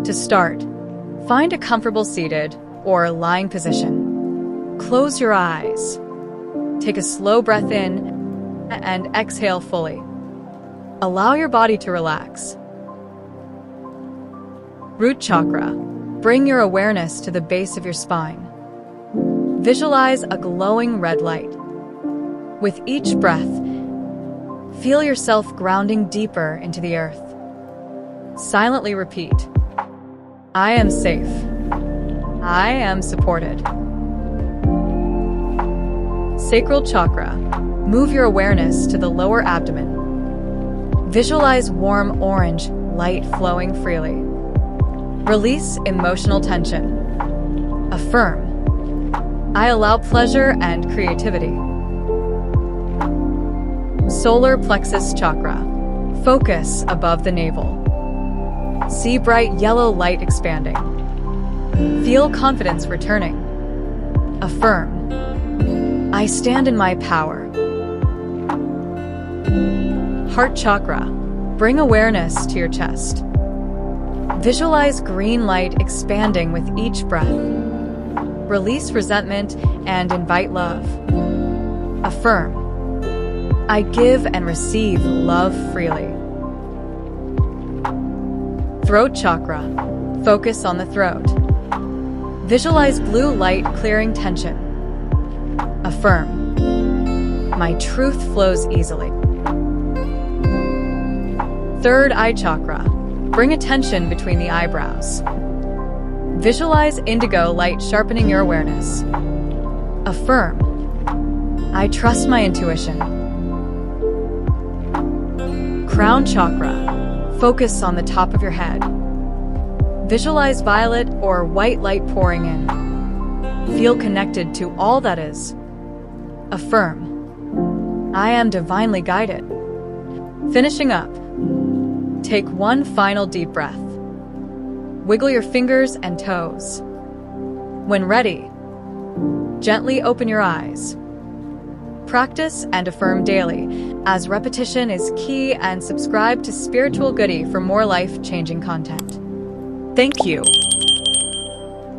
To start, find a comfortable seated or lying position. Close your eyes. Take a slow breath in and exhale fully. Allow your body to relax. Root chakra. Bring your awareness to the base of your spine. Visualize a glowing red light. With each breath, feel yourself grounding deeper into the earth. Silently repeat, I am safe. I am supported. Sacral chakra. Move your awareness to the lower abdomen. Visualize warm orange light flowing freely. Release emotional tension. Affirm, I allow pleasure and creativity. Solar plexus chakra. Focus above the navel. See bright yellow light expanding. Feel confidence returning. Affirm, I stand in my power. Heart chakra. Bring awareness to your chest. Visualize green light expanding with each breath. Release resentment and invite love. Affirm, I give and receive love freely. Throat chakra. Focus on the throat. Visualize blue light clearing tension. Affirm, my truth flows easily. Third eye chakra. Bring attention between the eyebrows. Visualize indigo light sharpening your awareness. Affirm, I trust my intuition. Crown chakra. Focus on the top of your head. Visualize violet or white light pouring in. Feel connected to all that is. Affirm, I am divinely guided. Finishing up, take one final deep breath. Wiggle your fingers and toes. When ready, gently open your eyes. Practice and affirm daily, as repetition is key, and subscribe to Spiritual Goodie for more life-changing content. Thank you